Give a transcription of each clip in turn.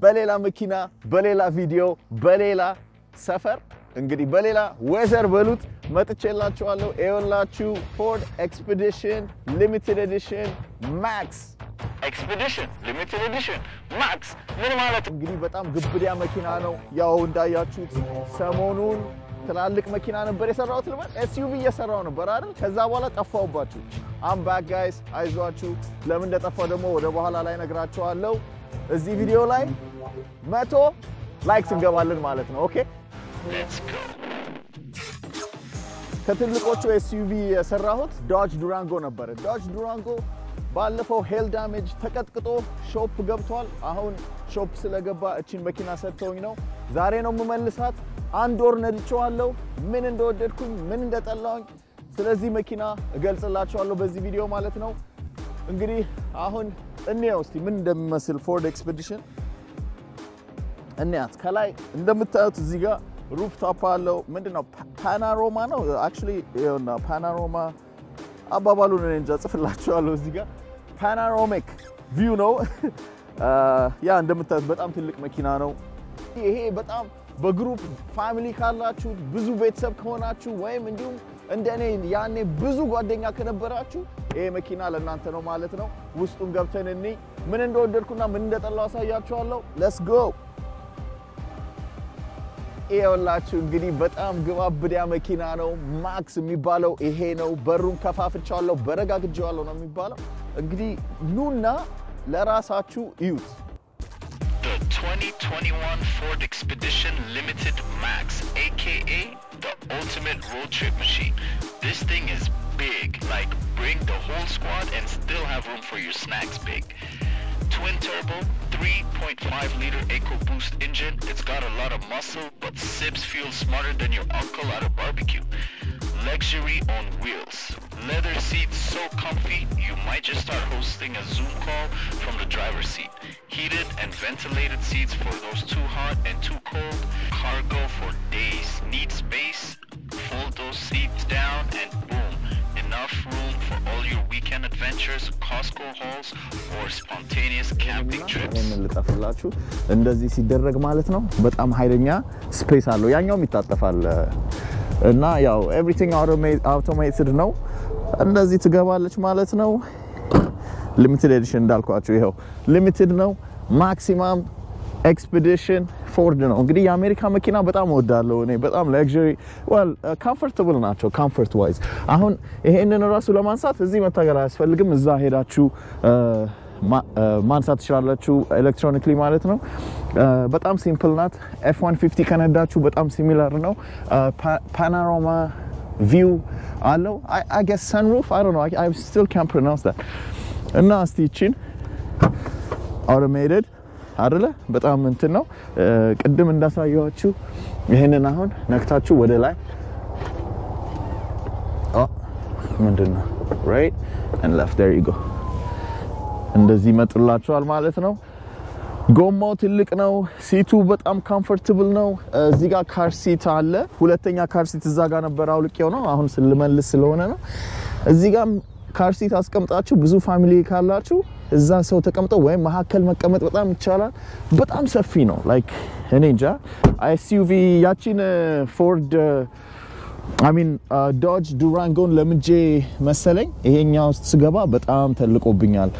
በሌላ መኪና በሌላ ቪዲዮ በሌላ ሰፈር እንግዲህ በሌላ ዌዘር በሉት መጥቼላችኋለሁ ኤውላችሁ Ford Expedition Limited Edition Max Expedition Limited Edition Max ምን ማለት እንግዲህ በጣም ግብዲያ መኪና ነው ያው እንዳያችሁት ሰሞኑን ትላልቅ መኪና ነበር የሰራሁት ልበል SUV እየሰራው ነበር አይደል ከዛ በኋላ ጠፋውባችሁ I'm back guys አይዟችሁ ለምን እንደጠፋው ደግሞ ወደ በኋላ ላይ ነግራችኋለሁ እዚህ ቪዲዮ ላይ 100 ላይክስ እንገባለን ማለት ነው ኦኬ Let's go ከትልቆቹ SUV የሰራሁት Dodge Durango ነበር Dodge Durango ባለፈው ሄል ዳሜጅ ተቀጥቅጦ ሾፕ ገብቷል አሁን ሾፕ ስለገባ እቺን መኪና ሰጥተውኝ ነው ዛሬ ነው መመልሳት አንድ ወር ነድቼዋለሁ ምን እንደወደድኩኝ ምን እንደጠላውኝ ስለዚህ መኪና እገልጽላችኋለሁ በዚህ ቪዲዮ ማለት ነው እንግዲህ አሁን እንየው እስቲ ምን እንደሚመስል Ford Expedition እንያት ከላይ እንደምታዩት እዚህ ጋር ሩፍቶፕ አለው ምንድነው ፓኖራማ ነው actually ይኸውና ፓኖራማ አባባሉን እኔ እንጃ ጽፍላችኋለሁ እዚህ ጋር panoramic view ነው ያ እንደምታዩት በጣም ትልቅ መኪና ነው ይሄ በጣም በግሩፕ ፋሚሊ ካላችሁ ብዙ ቤተሰብ ከሆናችሁ ወይም እንዲሁም እንደኔ ያኔ ብዙ ጓደኛ ከነበራችሁ ይሄ መኪና ለእናንተ ነው ማለት ነው ውስጡን ገብተን እኔ ምን እንደወደድኩና ምን እንደጠላው አሳያችኋለሁ let's go ይኸውላችሁ እንግዲህ በጣም ግባብዲያ መኪና ነው ማክስ የሚባለው ይሄ ነው በሩን ከፋፍቻለሁ በረጋግጄዋለሁ ነው የሚባለው እንግዲህ ኑና ለራሳችሁ እዩት The 2021 Ford Expedition Limited Max aka the ultimate road trip machine this thing is big like bring the whole squad and still have room for your snacks big twin turbo 3.5 liter EcoBoost engine it's got a lot of muscle but sips fuel smarter than your uncle at a barbecue luxury on wheels leather seats so comfy you might just start hosting a Zoom call from the driver's seat heated and ventilated seats for those too hot and too cold cargo for days need space fold those seats down and boom enough room for all your weekend adventures Costco hauls or spontaneous camping trips እንልጣፍላችሁ እንደዚህ ሲደረግ ማለት ነው በጣም ኃይለኛ ስፔስ አለው ያኛው ይታጠፋል እና ያው everything automated ነው እንደዚህ ትገባለች ማለት ነው limited edition እንዳልኳችሁ ይሄው limited ነው maximum expedition Ford ነው እንግዲህ የአሜሪካ መኪና በጣም ወዳለው እኔ በጣም luxury well comfortable ናቸው comfort wise አሁን ይሄንን ራሱ ለማንሳት እዚህ መታገል አያስፈልግም እዛ ሄዳችሁ ማንሳት ትችላላችሁ ኤሌክትሮኒክሊ ማለት ነው በጣም ሲምፕል ናት F150 ከነዳችሁ በጣም ሲሚላር ነው panorama view አለው I guess sunroof I don't know I still can't pronounce that እና እስቲ እቺን automated አይደለ በጣም እንትን ነው ቅድም እንዳሳያችሁ ይሄንን አሁን ነክታችሁ ወደ ላይ ምንድነው right and left there you go እንደዚህ መጥላችኋል ማለት ነው ጎማው ትልቅ ነው ሲቱ በጣም ኮምፎርታብል ነው እዚህ ጋር ካር ሲት አለ ሁለተኛ ካር ሲት እዛ ጋር ነበር አውልቄው ነው አሁን ስለመልስ ስለሆነ ነው እዚህ ጋር ካር ሲት አስቀምጣችሁ ብዙ ፋሚሊ ካላችሁ እዛ ሰው ተቀምጠው ወይ መሐከል መቀመጥ በጣም ይቻላል በጣም ሰፊ ነው ላይክ እኔ እንጃ SUV ያቺን Ford I mean Dodge Durango ለምጄ መሰለኝ ይሄኛው ውስጥ ስገባ በጣም ተልቆብኛል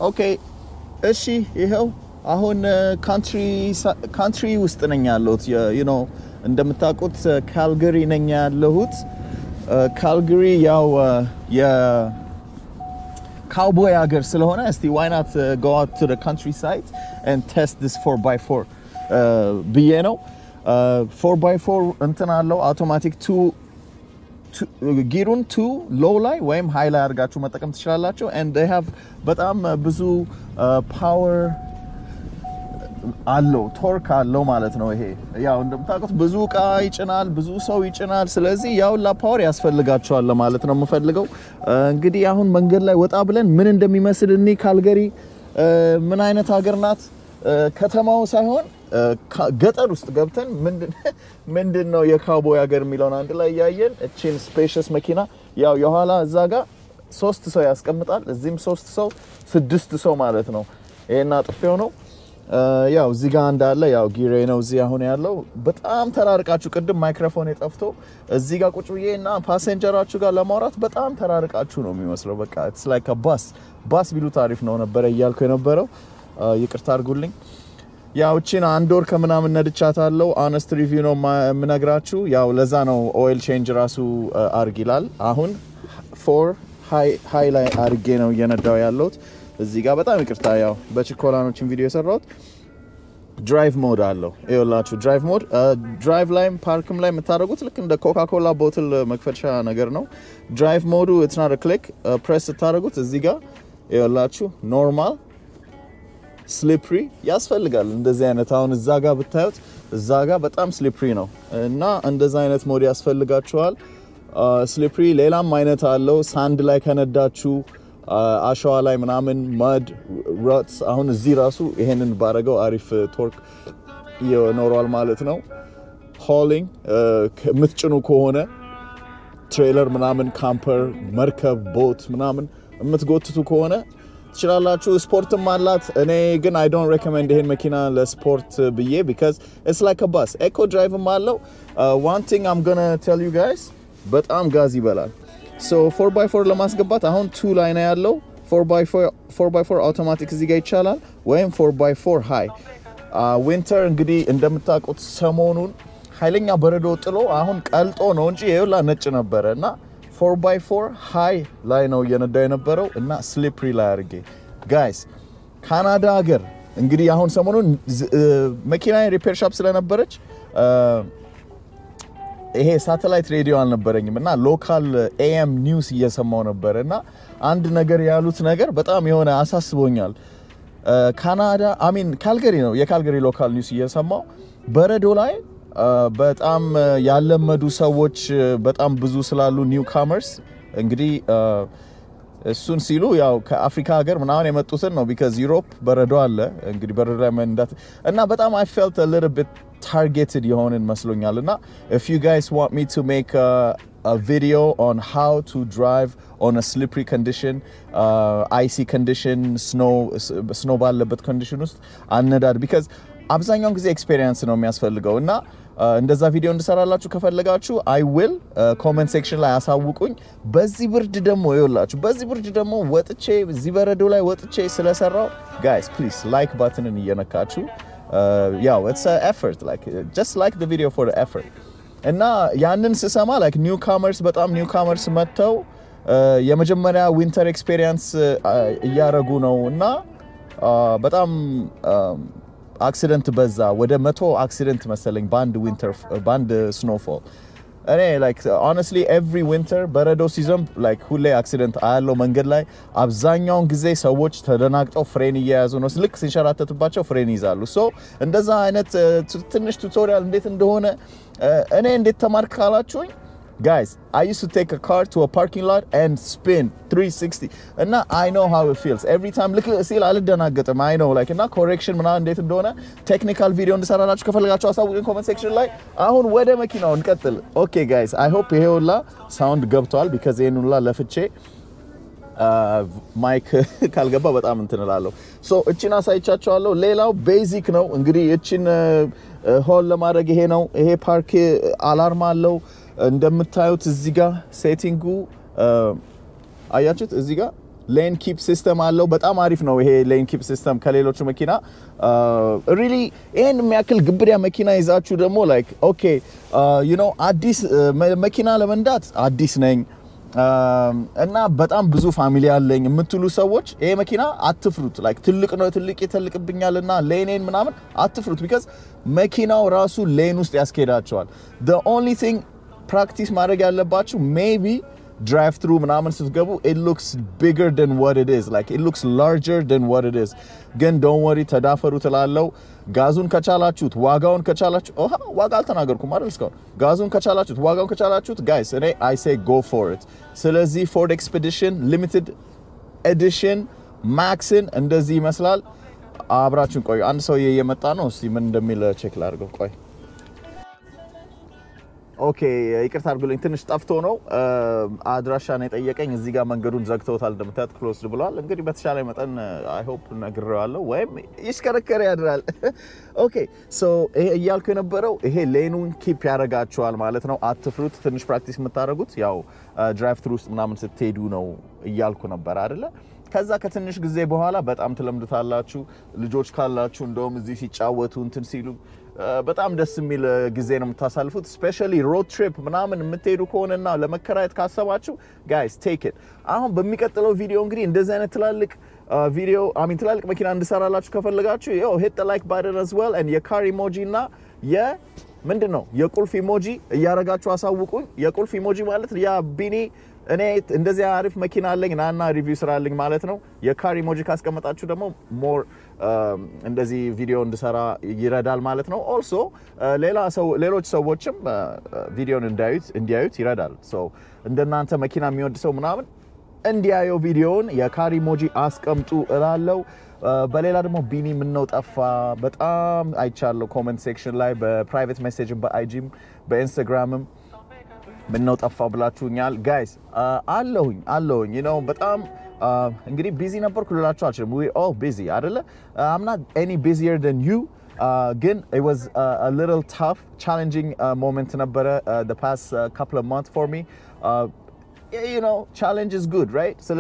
ኦኬ እሺ ይሄው አሁን ካንትሪ ውስጥ ነኝ ያለሁት you know እንደምታውቁት ካልጋሪ ነኝ ያለሁት ካልጋሪ ያው cowboy ሀገር ስለሆነ እስቲ why not go out to the countryside and test this 4x4 ብዬ ነው 4x4 እንትን አለው automatic 2 ጊሩን 2 low ላይ ወይም high ላይ አድርጋችሁ መጠቀም ትችላላችሁ and they have በጣም ብዙ power አለው ቶርክ አለው ማለት ነው ይሄ ያው እንደምታውቁት ብዙ ቃ ይጭናል ብዙ ሰው ይጭናል ስለዚህ ያው ፓወር ያስፈልጋቸዋል ማለት ነው የምፈልገው እንግዲህ አሁን መንገድ ላይ ወጣ ብለን ምን እንደሚመስል እኔ ካልጋሪ ምን አይነት ሀገር ናት ከተማው ሳይሆን ገጠር ውስጥ ገብተን ምንድነው የካውቦይ ሀገር የሚለውን አንድ ላይ ያያየን እቺን ስፔሽስ መኪና ያው የኋላ እዛ ጋር 3 ሰው ያስቀምጣል እዚህም 3 ሰው 6 ሰው ማለት ነው ይሄና ጥፌው ነው ያው እዚህ ጋር እንዳለ ያው ጊሬ ነው እዚህ አሁን ያለው በጣም ተራርቃችሁ ቅድም ማይክሮፎን የጠፍቶ እዚህ ጋር ቁጭ ብዬና ፓሴንጀራችሁ ጋር ለማውራት በጣም ተራርቃችሁ ነው የሚመስለው በቃ it's like a bus ቢሉ ታሪፍ ነው ነበር ያልኩ የነበረው ይቅርታ አድርጉልኝ ያው እቺን አንድ ወር ከምናምን ነድቻታለሁ honest review ነው የምነግራችሁ ያው ለዛ ነው oil change ራሱ አርጊላል አሁን 4 high ላይ አርጌ ነው እየነዳው ያለሁት እዚህ ጋር በጣም ይቅርታ ያው በችኮላኖችን ቪዲዮ የሰራሁት ድራይቭ ሞድ አለው ይኸውላችሁ ድራይቭ ሞድ ድራይቭ ላይም ፓርክም ላይ የምታደርጉት ልክ እንደ ኮካ-ኮላ ቦትል መክፈቻ ነገር ነው ድራይቭ ሞዱ it's not a click press ታደርጉት እዚህ ጋር ይኸውላችሁ ኖርማል ስሊፕሪ ያስፈልጋል እንደዚህ አይነት አሁን እዛ ጋር ብታዩት እዛ ጋር በጣም ስሊፕሪ ነው እና እንደዛ አይነት ሞድ ያስፈልጋችኋል ስሊፕሪ ሌላም አይነት አለው ሳንድ ላይ ከነዳችሁ አሸዋ ላይ ምናምን mud ruts አሁን እዚህ ራሱ ይሄንን ባረገው አሪፍ ቶርክ ይኖራል ማለት ነው hauling ምትጭኑ ከሆነ ትሬለር ምናምን ካምፐር መርከብ ቦት ምናምን ምትጎትቱ ከሆነ ትችላላችሁ ስፖርትም አላት እኔ ግን I don't recommend ይሄን መኪና ለስፖርት ብዬ because it's like a bus eco drive አለው one thing I'm going to tell you guys በጣም ጋዝ ይበላል so 4x4 ለማስገባት አሁን 2 ላይ ነው ያለው 4x4 አውቶማቲክ እዚህ ጋር ይቻላል ወይም 4x4 ሃይ ዊንተር እንግዲህ እንደምታውቁት ሰሞኑን ኃይለኛ በረዶ ጥሎ አሁን ቀልጦ ነው እንጂ ይኸውላ ነጭ ነበርና 4x4 ሃይ ላይ ነው የነዳው የነበረው እና ስሊፕሪ ላይ አርጌ ጋይስ ካናዳ ሀገር እንግዲህ አሁን ሰሞኑን መኪና ሪፔር ሻፕ ስለነበረች ይሄ ሳተላይት ሬዲዮ አልነበረኝም እና ሎካል AM ኒውስ እየሰማው ነበርና አንድ ነገር ያሉት ነገር በጣም የሆነ አሳስቦኛል ካናዳ ካልገሪ ነው የካልገሪ ሎካል ኒውስ እየሰማው በረዶ ላይ በጣም ያለመዱ ሰዎች በጣም ብዙ ስላሉ ኒው ካመርስ እንግዲህ እሱን ሲሉ ያው ከአፍሪካ ሀገር ምናምን የመጡትን ነው because ዩሮፕ በረዶ አለ እንግዲህ በረዶ ላይ መንዳት እና በጣም I felt a little bit targeted የሆነን መስሎኛልና if you guys want me to make a video on how to drive on a slippery condition icy condition snow ባለበት condition ውስጥ አነዳድ because አብዛኛውን ጊዜ ኤክስፒሪየንስ ነው የሚያስፈልገው እና እንደዛ ቪዲዮ እንድሰራላችሁ ከፈለጋችሁ I will comment section ላይ አሳውቁኝ በዚህ ብርድ ደግሞ ይወላችሁ በዚህ ብርድ ደግሞ ወጥቼ እዚህ በረዶ ላይ ወጥቼ ስለሰራው guys please like button እየነካችሁ ያው it's an effort like just like the video for the effort እና ያንን ስሰማ like newcomers በጣም newcomers መተው የመጀመሪያ winter experience እያረጉ ነውና በጣም accident በዛ ወደ 100 accident መሰለኝ band snowfall እኔ like honestly every winter በረዶ ሲዘም like ሁሌ accident አያለው መንገድ ላይ አብዛኛውን ጊዜ ሰዎች ተደናግጠው ፍሬን እየያዙ ነው ልክ ሲንሸራተቱባቸው ፍሬን ይዛሉ so እንደዛ አይነት ትንሽ ቱቶሪያል እንዴት እንደሆነ እኔ እንዴት ተማርክ ካላችሁኝ guys I used to take a car to a parking lot and spin 360 and I know how it feels every time look see አልደናገጥም I know like እና correction ምናምን እንዴት እንደሆነ technical video እንድሰራላችሁ ከፈለጋችሁ አሳውቁኝ comment section ላይ አሁን ወደ መኪናው እንቀጥል okay guys I hope ይሄ ሁላ sound ገብቷል because ይሄን ሁላ ለፍቼ ማይክ ካልገባ በጣም እንትንላለሁ so እቺን አሳይቻችኋለሁ ሌላው ቤዚክ ነው እንግዲህ እቺን ሆል ለማድረግ ይሄ ነው ይሄ ፓርክ አላርም አለው እንደምታዩት እዚህ ጋር ሴቲንጉ አያችሁት እዚህ ጋር ሌን ኪፕ ሲስተም አለው በጣም አሪፍ ነው ይሄ ሌን ኪፕ ሲስተም ከሌሎቹ መኪና really ይሄን የሚያክል ግብሪያ መኪና ይዛችሁ ደግሞ like okay you know አዲስ መኪና ለመንዳት አዲስ ነኝ እና በጣም ብዙ ፋሚሊ አለኝ የምትሉ ሰዎች ይሄ መኪና አትፍሩት like ትልቅ ነው ትልቅ ይተልቅብኛልና ሌኔን ምናምን አትፍሩት because መኪናው ራሱ ሌን ውስጥ ያስኬዳቸዋል the only thing practice ማድረግ ያለባችሁ maybe drive through ምናምን ስትገቡ it looks bigger than what it is like it looks larger than what it is ግን don't worry ተዳፈሩ ተላለው ጋዙን ከቻላችሁት ዋጋውን ከቻላችሁ ዋጋ አልተናገርኩም አይደል እስካሁን ጋዙን ከቻላችሁት ዋጋውን ከቻላችሁት guys እኔ I say go for it ስለዚህ Ford Expedition limited edition maxን እንደዚህ ይመስላል አብራችሁን ቆዩ አንድ ሰው እየመጣ ነው እስቲ ምን እንደሚል ቼክ ላድርገው ቆይ ኦኬ ይቅርታ አድርጉልኝ ትንሽ ጠፍቶ ነው አድራሻ ነው የጠየቀኝ እዚህ ጋር መንገዱን ዘግተውታል እንደምታዩት ክሎዝድ ብለዋል እንግዲህ በተሻለ መጠን አይ ሆፕ ነግሬዋለሁ ወይም ይሽከረከረ ያድራል ኦኬ ሶ ይሄ እያልኩ የነበረው ይሄ ሌኑን ኪፕ ያረጋችኋል ማለት ነው አትፍሩት ትንሽ ፕራክቲስ የምታደርጉት ያው ድራይቭ ትሩ ውስጥ ምናምን ስትሄዱ ነው እያልኩ ነበር አይደለ ከዛ ከትንሽ ጊዜ በኋላ በጣም ትለምዱታላችሁ ልጆች ካላችሁ እንደውም እዚህ ሲጫወቱ እንትን ሲሉ በጣም ደስ የሚል ጊዜ ነው የምታሳልፉት ስፔሻሊ ሮድ ትሪፕ ምናምን የምትሄዱ ከሆነና ለመከራየት ካሰባችሁ ጋይስ ቴክ ኢት አሁን በሚቀጥለው ቪዲዮ እንግዲህ እንደዚህ አይነት ትላልቅ ቪዲዮ ትላልቅ መኪና እንድሰራላችሁ ከፈለጋችሁ ያው hit the like button as well and የካር ኢሞጂ እና ምንድነው የቁልፍ ኢሞጂ እያረጋችሁ አሳውቁኝ የቁልፍ ኢሞጂ ማለት ያ ቢኒ እኔ እንደዚህ አሪፍ መኪና አለኝ ናና ሪቪው ስራልኝ ማለት ነው የካር ኢሞጂ ካስቀመጣችሁ ደግሞ ሞር እንደዚህ ቪዲዮ እንድሰራ ይረዳል ማለት ነው also ሌሎች ሰዎችም ቪዲዮን እንዲያዩት ይረዳል so እንደናንተ መኪና የሚወድ ሰው ምናምን እንዲያየው ቪዲዮን የካር ኢሞጂ አስቀምጡ እላለሁ በሌላ ደግሞ ቢኒ ምን ነው ጠፋ በጣም አይቻለሁ ኮሜንት ሴክሽን ላይ በፕራይቬት ሜሴጅም በአይጂም በኢንስታግራምም ምን ነው ጠፋ ብላችሁኛል ጋይስ አለሁኝ you know በጣም እንግዲህ ቢዚ ነበርኩ ልላችሁ አልችልም we all busy አይደለ I'm not any busier than you again it was a little tough challenging moment ነበረ the past couple of months for me you know challenge is good right so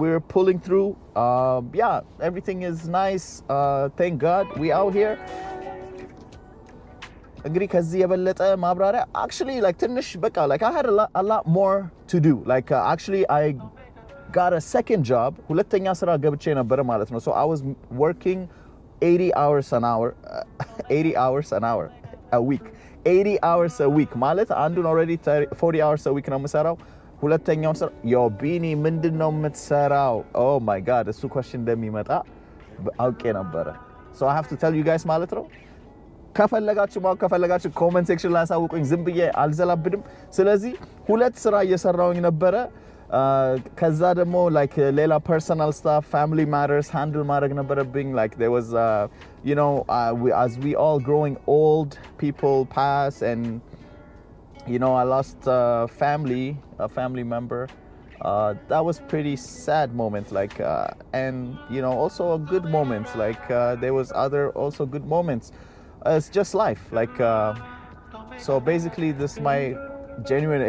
we're pulling through yeah everything is nice thank God we out here እንግዲህ ከዚህ የበለጠ ማብራሪያ actually like ትንሽ በቃ like I had a lot more to do like actually I got a second job ሁለተኛ ስራ ገብቼ ነበር ማለት ነው so I was working 80 hours an hour a week 80 hours a week ማለት አንዱን already 40 hours a week ነው የምሰራው ሁለተኛው ስራ yo ቢኒ ምንድነው የምትሰራው oh my god እሱ question እንደሚመጣ አውቄ ነበር so I have to tell you guys ማለት ነው ከፈለጋችሁ ኮሜንት ሴክሽን ላይ አሳውቁኝ ዝም ብዬ አልዘላብድም ስለዚህ ሁለት ስራ እየሰራውኝ ነበረ ከዛ ደግሞ like ሌላ personal stuff family matters handle ማድረግ ነበረብኝ like there was you know as we all growing old people pass and you know I lost a family member that was pretty sad moment like and you know also a good moments like there was other also good moments it's just life like so basically this is my genuine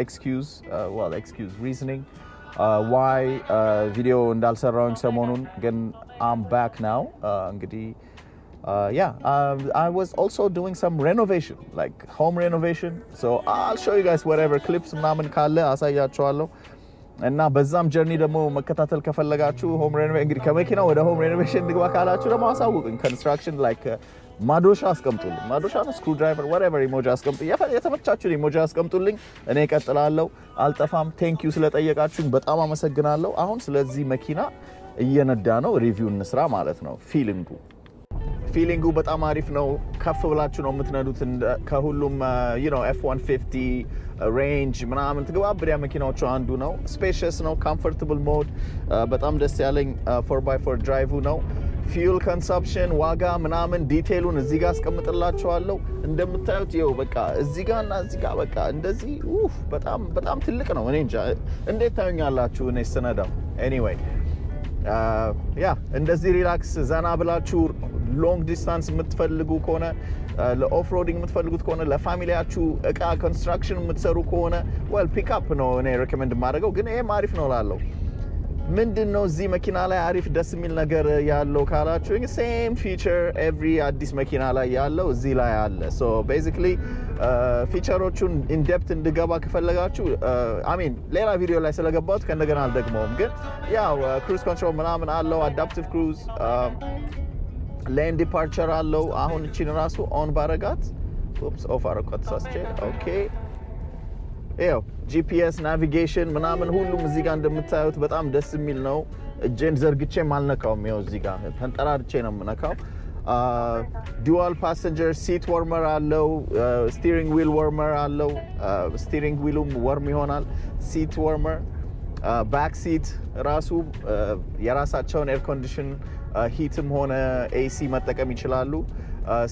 reasoning why video እንዳልሰራውኝ ሰሞኑን ግን I'm back now እንግዲህ I was also doing some renovation like home renovation so I'll show you guys whatever clips ምናምን ካለ አሳያችኋለሁ እና በዛም ጀርኒ ደግሞ መከታተል ከፈለጋችሁ home renovation እንግዲህ ከመኪና ወደ home renovation ንግባ ካላችሁ ደግሞ አሳውቁኝ construction like ማዶሻ አስቀምጡልኝ ማዶሻ ነው ስክሩ ድራይቨር whatever ኢሞጂ አስቀምጡ የተመቻችሁን ኢሞጂ አስቀምጡልኝ እኔ እቀጥላለሁ አልጠፋም ቴንክ ዩ ስለጠየቃችሁኝ በጣም አመሰግናለሁ አሁን ስለዚህ መኪና እየነዳ ነው ሪቪው እንስራ ማለት ነው ፊሊንጉ በጣም አሪፍ ነው ከፍ ብላችሁ ነው የምትነዱት ከሁሉም you know F150 range ምናምን ትግባብሪያ መኪናዎቹ አንዱ ነው spacious ነው comfortable mode በጣም ደስ ያለኝ 4x4 drive ነው fuel consumption ዋጋ ምናምን ዲቴይሉን እዚህ ጋር አስቀምጥላችኋለሁ እንደምታዩት ይኸው በቃ እዚህ ጋርና እዚህ ጋር በቃ እንደዚህ በጣም ትልቅ ነው እኔ እንጃ እንዴት ታዩኛላችሁ እኔ ስነዳው anyway እንደዚህ ሪላክስ ዘና ብላችሁ ሎንግ ዲስታንስ የምትፈልጉ ከሆነ ለኦፍሮዲንግ የምትፈልጉት ከሆነ ለፋሚሊያችሁ እቃ ኮንስትራክሽን የምትሰሩ ከሆነ well pick up ነው እኔ recommend ማድረገው ግን ይሄ አሪፍ ነው ላለው ምንድነው እዚህ መኪና ላይ አሪፍ ደስ የሚል ነገር ያለው ካላችሁ same feature every አዲስ መኪና ላይ ያለው እዚህ ላይ አለ so basically ፊቸሮቹን in depth እንድገባ ከፈለጋችሁ ሌላ ቪዲዮ ላይ ስለገባሁት ከእንደገና አልደግመውም ግን ያው cruise control ምናምን አለው adaptive cruise lane departure አለው አሁን እቺን ራሱ on ባረጋት off አረኳት ሳስቼ okay GPS navigation ምናምን ሁሉም እዚህ ጋር እንደምታዩት በጣም ደስ የሚል ነው እጄን ዘርግቼ ማልነካውም ይኸው እዚህ ጋር ተንጠራርቼ ነው የምነካው dual passenger seat warmer አለው steering wheel warmer አለው steering wheelum warm ይሆናል seat warmer back seat ራሱ የራሳቸውን air condition heatም ሆነ AC መጠቀም ይችላሉ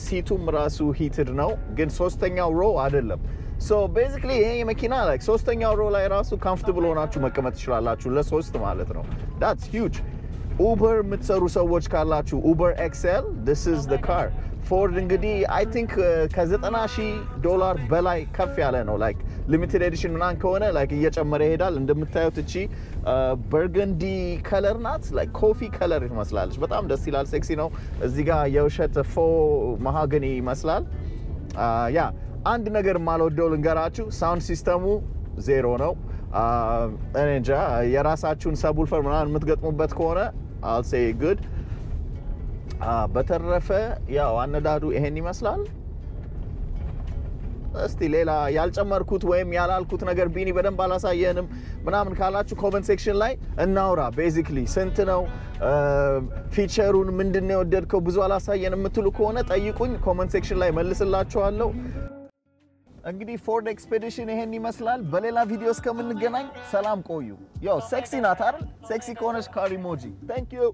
ሲቱም ራሱ heated ነው ግን ሶስተኛው row አይደለም So basically ይሄ መኪና like ሶስተኛው ሮ ላይ ራሱ comfortable ሆናችሁ መቀመጥ ትችላላችሁ ለሶስት ማለት ነው that's huge Uber የምትሰሩ ሰዎች ካላችሁ Uber XL this is the car Ford እንግዲህ I think $90,000 በላይ ከፍ ያለ ነው like limited edition ምናምን ከሆነ like እየጨመረ ይሄዳል እንደምታዩት እቺ burgundy color ናት like coffee color ይመስላል በጣም ደስ ይላል ሴክሲ ነው እዚህ ጋር የውሸት faux mahogany ይመስላል ያ አንድ ነገር ማልወደው ልንገራችሁ ሳውንድ ሲስተሙ ዜሮ ነው እንጃ የራሳችሁን ሰብውልፈር ምናምን የምትገጥሙበት ከሆነ I'll say good በተረፈ ያው አነዳዱ ይሄን ይመስላል እስቲ ሌላ ያልጨመርኩት ወይም ያላልኩት ነገር ቢኒ በደንብ አላሳየንም ምናምን ካላችሁ ኮሜንት ሴክሽን ላይ እናውራ ቤዚክሊ ስንት ነው ፊቸሩን ምንድነው የወደድከው ብዙ አላሳየንም የምትሉ ከሆነ ጠይቁኝ ኮሜንት ሴክሽን ላይ መልስላችኋለሁ እንግዲህ ፎርድ ኤክስፔዲሽን ይሄን ይመስላል በሌላ ቪዲዮ እስከምንገናኝ ሰላም ቆዩ ያው ሴክሲ ናት አይደል ሴክሲ ከሆነች ካር ኢሞጂ thank you